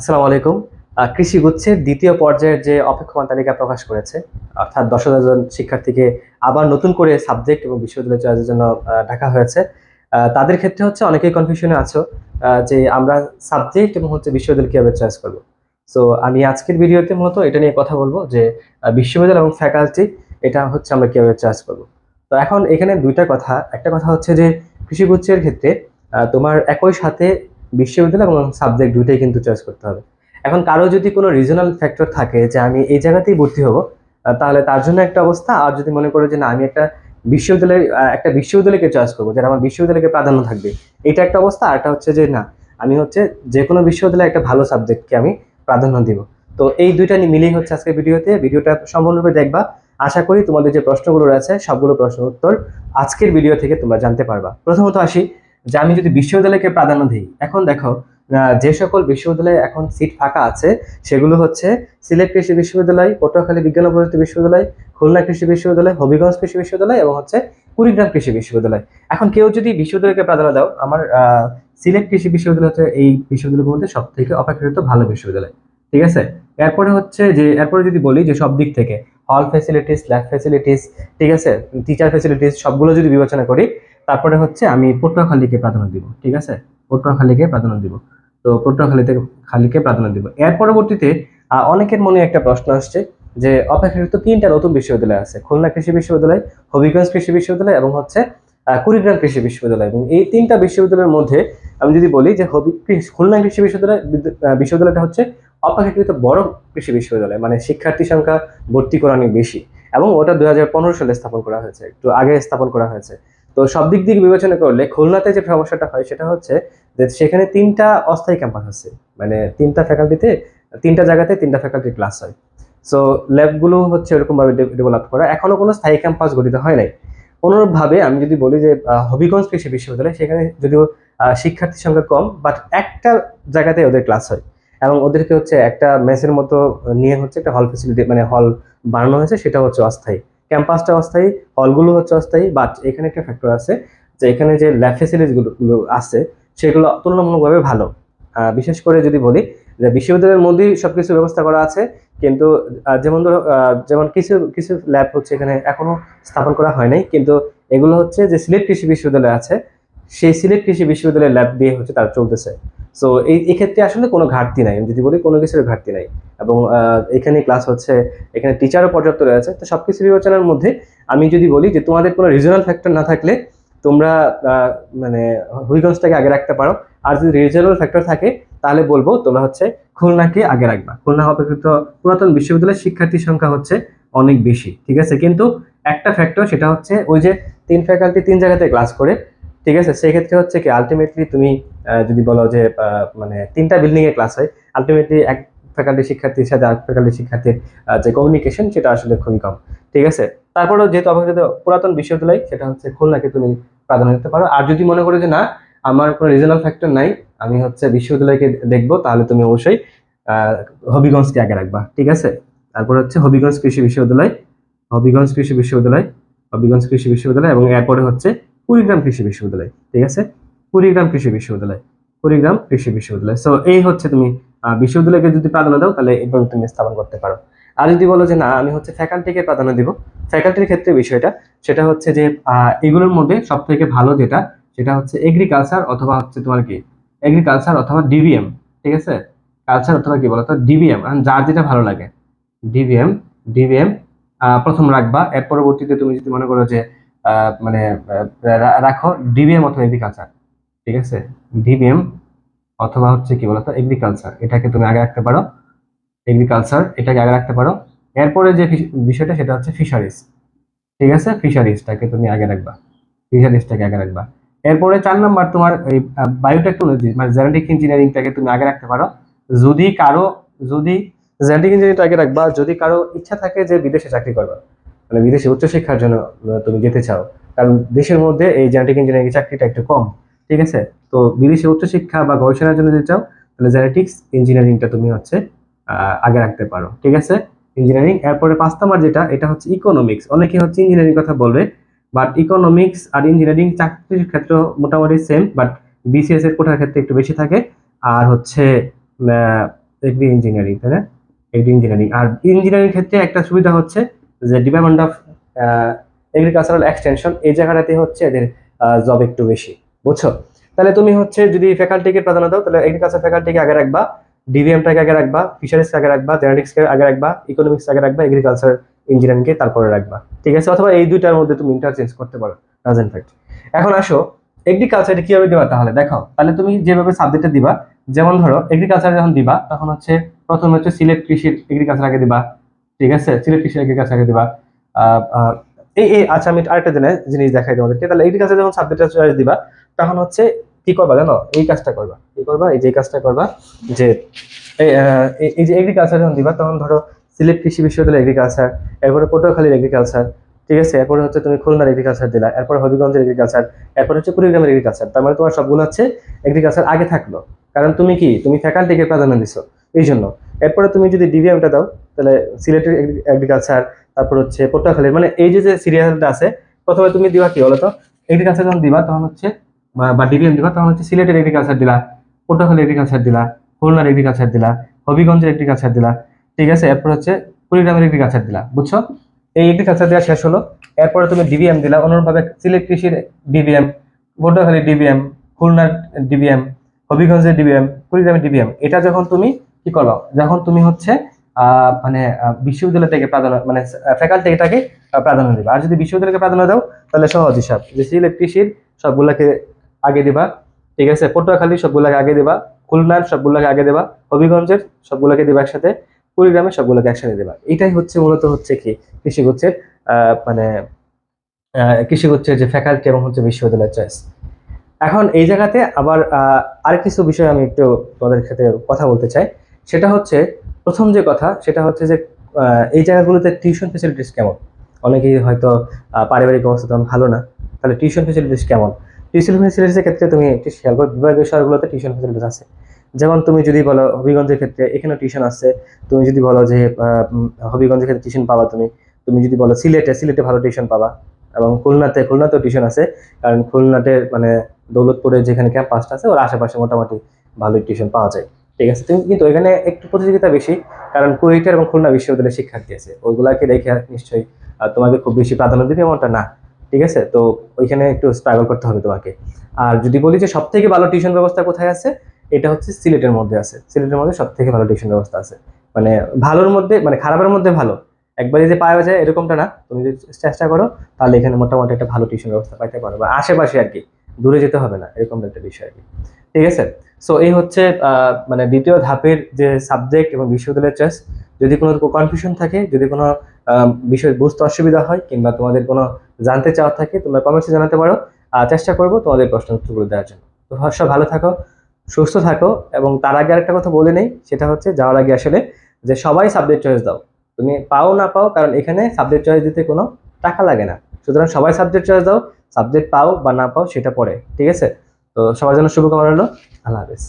আসসালামু আলাইকুম। কৃষি গুচ্ছের দ্বিতীয় পর্যায়ের যে অপেক্ষমান তালিকা প্রকাশ করেছে, অর্থাৎ ১০,০০০ জন শিক্ষার্থীকে আবার নতুন করে সাবজেক্ট এবং বিশ্ববিদ্যালয় চয়েসের জন্য ডাকা হয়েছে। তাদের ক্ষেত্রে হচ্ছে অনেকেই কনফিউশনে আছো যে আমরা সাবজেক্ট এবং হচ্ছে বিশ্ববিদ্যালয় কিভাবে চয়েস করব। সো আমি আজকের ভিডিওতে মূলত এটা নিয়ে কথা বলবো যে বিশ্ববিদ্যালয় এবং ফ্যাকাল্টি এটা হচ্ছে আমরা কিভাবে চয়েস করব। তো এখন এখানে ২ টা কথা। একটা কথা হচ্ছে যে কৃষি গুচ্ছের ক্ষেত্রে তোমার একই সাথে বিশ্ববিদ্যালয় এবং সাবজেক্ট ২ টাই কিন্তু চয়েস করতে হবে। এখন কারো যদি কোনো রিজনাল ফ্যাক্টর থাকে যে আমি এই জায়গাতেই ভর্তি হব, তাহলে তার জন্য একটা অবস্থা। আর যদি মনে করো যে না আমি একটা বিশ্ববিদ্যালয়কে চয়েস করবো যেটা আমার বিশ্ববিদ্যালয়কে প্রাধান্য থাকবে, এটা একটা অবস্থা। আর একটা হচ্ছে যে না আমি হচ্ছে যে কোনো বিশ্ববিদ্যালয়ে একটা ভালো সাবজেক্টকে আমি প্রাধান্য দিব। তো এই ২টা মিলিয়ে হচ্ছে আজকের ভিডিওটা সম্পূর্ণরূপে দেখবা। আশা করি তোমাদের যে প্রশ্নগুলো রয়েছে সবগুলো প্রশ্নের উত্তর আজকের ভিডিও থেকে তোমরা জানতে পারবা। প্রথমত আসি যে আমি যদি বিশ্ববিদ্যালয়কে প্রাধান্য দিই। এখন দেখো যে সকল বিশ্ববিদ্যালয়ে এখন সিট ফাঁকা আছে সেগুলো হচ্ছে সিলেট কৃষি বিশ্ববিদ্যালয়, পটুয়াখালী বিজ্ঞান ও প্রযুক্তি বিশ্ববিদ্যালয়, খুলনা কৃষি বিশ্ববিদ্যালয়, হবিগঞ্জ কৃষি বিশ্ববিদ্যালয় এবং হচ্ছে কুড়িগ্রাম কৃষি বিশ্ববিদ্যালয়। এখন কেউ যদি বিশ্ববিদ্যালয়কে প্রাধান্য দাও, আমার সিলেট কৃষি বিশ্ববিদ্যালয় হচ্ছে এই বিশ্ববিদ্যালয়গুলোর মধ্যে সব থেকে অপেক্ষাকৃত ভালো বিশ্ববিদ্যালয়। ঠিক আছে। এরপরে যদি বলি যে সব দিক থেকে হল ফ্যাসিলিটিস, ল্যাব ফ্যাসিলিটিস, ঠিক আছে, টিচার ফ্যাসিলিটিস সবগুলো যদি বিবেচনা করি, তারপরে হচ্ছে আমি পটুয়াখালীকে প্রাধান্য দিব। ঠিক আছে, পটুয়াখালীকে প্রাধান্য দিব। তো পটুয়াখালীতে খালিকে প্রাধান্য দিব। এর পরবর্তীতে অনেকের মনে একটা প্রশ্ন আসছে যে অপেক্ষাকৃত ৩টা নতুন বিশ্ববিদ্যালয় আছে, খুলনা কৃষি বিশ্ববিদ্যালয়, হবিগঞ্জ কৃষি বিশ্ববিদ্যালয় এবং হচ্ছে কুড়িগ্রাম কৃষি বিশ্ববিদ্যালয়। এবং এই ৩টা বিশ্ববিদ্যালয়ের মধ্যে আমি যদি বলি যে খুলনা কৃষি বিশ্ববিদ্যালয়টা হচ্ছে অপেক্ষাকৃত বড় কৃষি বিশ্ববিদ্যালয়, মানে শিক্ষার্থী সংখ্যা ভর্তি করা অনেক বেশি, এবং ওটা ২০১৫ সালে স্থাপন করা হয়েছে, একটু আগে স্থাপন করা হয়েছে। তো সব দিক দিয়ে বিবেচনা করলে খুলনাতে যে সমস্যাটা হয় সেটা হচ্ছে যে সেখানে ৩টা অস্থায়ী ক্যাম্পাস আছে, মানে ৩টা জায়গাতে ৩টা ফ্যাকাল্টি ক্লাস হয়। সো ল্যাবগুলো হচ্ছে এরকম ভাবে ডেভেলপ করা, এখনো কোনো স্থায়ী ক্যাম্পাস গঠিত হয় নাই। অনুরূপভাবে আমি যদি বলি যে হবিগঞ্জ কৃষি বিশ্ববিদ্যালয়, সেখানে যদিও শিক্ষার্থীর সংখ্যা কম, বাট একটা জায়গাতে ওদের ক্লাস হয় এবং ওদেরকে হচ্ছে একটা মেসের মতো নিয়ে হচ্ছে একটা হল ফেসিলিটি, মানে হল বানানো হয়েছে, সেটা হচ্ছে অস্থায়ী। ক্যাম্পাসটা অস্থায়ী, হলগুলো হচ্ছে অস্থায়ী, বাট এখানে একটা ফ্যাক্টর আছে যে এখানে যে ল্যাব ফেসিলিটিস গুলো আছে সেগুলো তুলনামূলকভাবে ভালো। বিশেষ করে যদি বলি যে বিশ্ববিদ্যালয়ের মধ্যেই সবকিছু ব্যবস্থা করা আছে, কিন্তু যেমন ধরো যেমন কিছু কিছু ল্যাব হচ্ছে এখানে এখনো স্থাপন করা হয় নাই, কিন্তু এগুলো হচ্ছে যে সিলেট কৃষি বিশ্ববিদ্যালয় আছে, সেই সিলেট কৃষি বিশ্ববিদ্যালয়ের ল্যাব দিয়ে হচ্ছে তার চলতেছে। সো এই ক্ষেত্রে আসলে কোনো ঘাটতি নাই, আমি যদি বলি কোনো কিছুর ঘাটতি নাই। এবং এখানে ক্লাস হচ্ছে, এখানে টিচারও পর্যাপ্ত রয়েছে। তো সবকিছু বিবেচনার মধ্যে আমি যদি বলি যে তোমাদের কোনো রিজনাল ফ্যাক্টর না থাকলে তোমরা মানে হবিগঞ্জটাকে আগে রাখতে পারো। আর যদি রিজনাল ফ্যাক্টর থাকে তাহলে বলবো তোমরা হচ্ছে খুলনাকে আগে রাখবা। খুলনা অপেক্ষিত পুরাতন বিশ্ববিদ্যালয়ের শিক্ষার্থীর সংখ্যা হচ্ছে অনেক বেশি, ঠিক আছে। কিন্তু একটা ফ্যাক্টর সেটা হচ্ছে ওই যে ৩ ফ্যাকাল্টি ৩ জায়গাতে ক্লাস করে, ঠিক আছে, সেই ক্ষেত্রে হচ্ছে কি আলটিমেটলি তুমি যদি বলো যে মানে ৩টা বিল্ডিং এ ক্লাস হয়, আলটিমেটলি এক ফ্যাকাল্টি শিক্ষার্থীর সাথে আরেক ফ্যাকাল্টি শিক্ষার্থীর যে কমিউনিকেশন সেটা আসলে খুবই কম। ঠিক আছে। তারপরেও যেহেতু অপেক্ষিত পুরাতন বিশ্ববিদ্যালয়, সেটা হচ্ছে খুলনাকে তুমি প্রাধান্য দিতে পারো। আর যদি মনে করো যে না আমার কোনো রিজনাল ফ্যাক্টর নাই, আমি হচ্ছে বিশ্ববিদ্যালয়কে দেখবো, তাহলে তুমি অবশ্যই আহ হবিগঞ্জকে আগে রাখবা। ঠিক আছে। তারপর হচ্ছে হবিগঞ্জ কৃষি বিশ্ববিদ্যালয়, হবিগঞ্জ কৃষি বিশ্ববিদ্যালয়, হবিগঞ্জ কৃষি বিশ্ববিদ্যালয় এবং এরপরে হচ্ছে কুড়িগ্রাম কৃষি বিশ্ববিদ্যালয়। ঠিক আছে। কুড়িগ্রাম কৃষি বিশ্ববিদ্যালয়, কুড়িগ্রাম কৃষি বিশ্ববিদ্যালয়। সো এই হচ্ছে তুমি বিশ্ববিদ্যালয়কে যদি প্রাধান্য দাও তাহলে এইভাবে তুমি স্থাপন করতে পারো। আর যদি বলো যে না আমি হচ্ছে ফ্যাকাল্টিকে প্রাধান্য দিব, ফ্যাকাল্টির ক্ষেত্রে বিষয়টা সেটা হচ্ছে যে এগুলোর মধ্যে সব থেকে ভালো যেটা, সেটা হচ্ছে এগ্রিকালচার অথবা হচ্ছে তোমার কি এগ্রিকালচার অথবা ডিবিএম। ঠিক আছে। কালচার অথবা কি বলতো ডিবিএম, যার যেটা ভালো লাগে। ডিবিএম, ডিবিএম প্রথম রাখবা। এর পরবর্তীতে তুমি যদি মনে করো যে মানে রাখো ডিবিএম অথবা এগ্রিকালচার। ঠিক আছে। ডিবিএম অথবা হচ্ছে কি বলতো এগ্রিকালচার, এটাকে তুমি আগে রাখতে পারো। এগ্রিকালচার এটাকে আগে রাখতে পারো। এরপরে যে বিষয়টা সেটা হচ্ছে ফিশারিজ। ঠিক আছে, ফিশারিজটাকে তুমি আগে রাখবা, ফিশারিজটাকে আগে রাখবা। এরপরে ৪ নাম্বার তোমার এই বায়োটেকনোলজি মানে জেনেটিক ইঞ্জিনিয়ারিংটাকে তুমি আগে রাখতে পারো। যদি কারো যদি জেনেটিক ইঞ্জিনিয়ারিংটা আগে রাখবা যদি কারো ইচ্ছা থাকে যে বিদেশে চাকরি করবা, মানে বিদেশে উচ্চশিক্ষার জন্য তুমি যেতে চাও, কারণ দেশের মধ্যে এই জেনেটিক ইঞ্জিনিয়ারিং চাকরিটা একটু কম। ঠিক আছে। তো বিদেশে উচ্চশিক্ষা বা গবেষণার জন্য যেতে চাও, তাহলে জেনেটিক্স ইঞ্জিনিয়ারিংটা তুমি হচ্ছে আগে রাখতে পারো। ঠিক আছে। ইঞ্জিনিয়ারিং। এরপরে ৫ নাম্বার যেটা, এটা হচ্ছে ইকোনমিক্স। অনেকে হচ্ছে ইঞ্জিনিয়ারিং কথা বলবে, বাট ইকোনমিক্স আর ইঞ্জিনিয়ারিং চাকরির ক্ষেত্রে মোটামুটি সেম, বাট বিসিএস এর কোটার ক্ষেত্রে একটু বেশি থাকে। আর হচ্ছে এগ্রি ইঞ্জিনিয়ারিং, তাই না? Agri engineering. আর ইঞ্জিনিয়ারিং ক্ষেত্রে একটা সুবিধা হচ্ছে যে ডিপার্টমেন্ট অফ এগ্রিকালচারাল এক্সটেনশন, এই জায়গাটাতে হচ্ছে এদের জব একটু বেশি, বুঝছো? তাহলে তুমি হচ্ছে যদি ফ্যাকাল্টিকে প্রাধান্য দাও, তাহলে এগ্রিকালচার ফ্যাকাল্টিকে আগে রাখবা, ডিভিএমটাকে আগে রাখবা, ফিশারিজকে আগে রাখবা, জেনেটিক্সকে আগে রাখবা, ইকোনমিক্স আগে রাখবা, এগ্রিকালচার ইঞ্জিনিয়ারিংকে তারপরে রাখবা, ঠিক আছে? অথবা এই দুইটার মধ্যে তুমি ইন্টারচেঞ্জ করতে পারো, ডাজেন্ট ফ্যাক্ট। এখন আসো এগ্রিকালচারে কিভাবে দিবা, তাহলে দেখো, তাহলে তুমি যেভাবে সাবজেক্টে দিবা, যেমন ধরো এগ্রিকালচার যখন দিবা তখন হচ্ছে প্রথমে হচ্ছে সিলেট কৃষির এগ্রিকালচার আগে দিবা, ঠিক আছে? সিলেট কৃষি এগ্রিকালচার আগে দিবা। আহ, আহ, আচ্ছা, আমি আরেকটা জিনিস দেখাই তোমাদেরকে। তাহলে এগ্রিকালচার যখন সাবজেক্ট চয়েস দিবা তখন হচ্ছে কি করবা জানো? এই কাজটা করবা, কি করবা, এই যে এই কাজটা করবা, যে এই যে এগ্রিকালচার যখন দিবা তখন ধরো সিলেট কৃষি বিশ্ববিদ্যালয় এগ্রিকালচার, এরপরে পটুয়াখালীর এগ্রিকালচার, ঠিক আছে? এরপরে হচ্ছে তুমি খুলনার এগ্রিকালচার দিলা, এরপরে হবিগঞ্জের এগ্রিকালচার, এরপর হচ্ছে কুড়িগ্রামের এগ্রিকালচার। তার মানে তোমার সবগুলো হচ্ছে এগ্রিকালচার আগে থাকলো, কারণ তুমি কি, তুমি ফ্যাকাল্টিকে প্রাধান্য দিছো এই জন্য। এরপরে তুমি যদি ডিভিএমটা দাও, তাহলে সিলেটের এগ্রিকালচার, তারপর হচ্ছে পটুয়াখালীর, মানে এই যে যে সিরিয়ালটা আছে, প্রথমে তুমি দিবা কি বলতো, এগ্রিকালচার যখন দিবা তখন হচ্ছে বা ডিভিএম দিবা তখন হচ্ছে সিলেটের এগ্রিকালচার দিলা, পটুয়াখালী এগ্রিকালচার দিলা, খুলনার এগ্রিকালচার দিলা, হবিগঞ্জের এগ্রিকালচার দিলা, ঠিক আছে? এরপর হচ্ছে কুড়িগ্রামের এগ্রিকালচার দিলা, বুঝছো? এই এগ্রিকালচার দেওয়া শেষ হলো। এরপরে তুমি ডিবিএম দিলা, অনুরূপভাবে সিলেট কৃষির ডিবিএম, পটুয়াখালীর ডিবিএম, খুলনার ডিবিএম, হবিগঞ্জের ডিবিএম, কুড়িগ্রামের ডিবিএম। এটা যখন তুমি কি করবা, যখন তুমি হচ্ছে মানে বিশ্ববিদ্যালয় থেকে প্রাধান্য, মানে ফ্যাকাল্টি এটাকে প্রাধান্য দিবা। আর যদি বিশ্ববিদ্যালয়কে প্রাধান্য দাও তাহলে সহজ হিসাব, যে সিলেট কৃষির সবগুলাকে আগে দিবা, ঠিক আছে? পটুয়াখালীর সবগুলাকে আগে দিবা, খুলনার সবগুলাকে আগে দেবা, হবিগঞ্জের সবগুলোকে দিবা একসাথে, কুড়িগ্রামের সবগুলোকে একসাথে দেবা। এটাই হচ্ছে মূলত হচ্ছে কি কৃষিগুচ্ছের মানে কৃষিগুচ্ছের যে ফ্যাকাল্টি এবং হচ্ছে বিশ্ববিদ্যালয়ের চয়েস। এখন এই জায়গাতে আবার আরেক কিছু বিষয় আমি একটু তোমাদের ক্ষেত্রে কথা বলতে চাই। সেটা হচ্ছে, প্রথম যে কথা সেটা হচ্ছে যে এই জায়গাগুলোতে টিউশন ফেসিলিটিস কেমন? অনেকেই হয়তো পারিবারিক অবস্থা তেমন ভালো না, তাহলে টিউশন ফেসিলিটিস কেমন? টিউশন ফেসিলিটিসের ক্ষেত্রে তুমি একটু খেয়াল করো, বিভাগীয় শহরগুলোতে টিউশন ফেসিলিটিস আছে। যেমন তুমি যদি বলো হবিগঞ্জের ক্ষেত্রে এখানে টিউশন আছে। তুমি যদি বলো যে হবিগঞ্জের ক্ষেত্রে টিউশন পাবা তুমি। তুমি যদি বলো সিলেটে ভালো টিউশন পাবা। এবং খুলনাতেও টিউশন আছে, কারণ খুলনাতে মানে দৌলতপুরে যেখানে ক্যাম্পাসটা আছে ওর আশেপাশে মোটামুটি ভালো টিউশন পাওয়া যায়, ঠিক আছে? তুমি কিন্তু এখানে একটু প্রতিযোগিতা বেশি, কারণ কুয়েটের এবং খুলনা বিশ্ববিদ্যালয়ের শিক্ষার্থী আছে, ওইগুলাকে দেখে নিশ্চয়ই তোমাকে খুব বেশি প্রাধান্য দিবে এমনটা না, ঠিক আছে? তো ওইখানে একটু স্ট্রাগল করতে হবে তোমাকে। আর যদি বলি যে সব থেকে ভালো টিউশন ব্যবস্থা কোথায় আছে, এটা হচ্ছে সিলেটের মধ্যে আছে। সিলেটের মধ্যে সব থেকে ভালো টিউশন ব্যবস্থা আছে, মানে ভালোর মধ্যে, মানে খারাপের মধ্যে ভালো। একবারে যে পাওয়া যায় এরকমটা না, তুমি যদি চেষ্টা করো তাহলে এখানে মোটামুটি একটা ভালো টিউশন ব্যবস্থা পাইতে পারো, বা আশেপাশে আর কি, দূরে যেতে হবে না, এরকম একটা বিষয় আর কি, ঠিক আছে? সো এই হচ্ছে মানে দ্বিতীয় ধাপের যে সাবজেক্ট এবং বিশ্ববিদ্যালয়ের চয়েস। যদি কোনো কনফিউশন থাকে, যদি কোনো বিষয় বুঝতে অসুবিধা হয়, কিংবা তোমাদের কোনো জানতে চাওয়া থাকে, তোমরা কমেন্টসে জানাতে পারো। চেষ্টা করবো তোমাদের প্রশ্ন উত্তরগুলো দেওয়ার জন্য। তো সব ভালো থাকো, সুস্থ থাকো। এবং তার আগে আরেকটা কথা বলে নেই, সেটা হচ্ছে যাওয়ার আগে আসলে, যে সবাই সাবজেক্ট চয়েস দাও, তুমি পাও না পাও, কারণ এখানে সাবজেক্ট চয়েস দিতে কোনো টাকা লাগে না। সুতরাং সবাই সাবজেক্ট চয়েস দাও, সাবজেক্ট পাও বা না পাও সেটা পরে, ঠিক আছে? তো সবার জন্য শুভকামনা রইলো। আল্লাহ হাফেজ।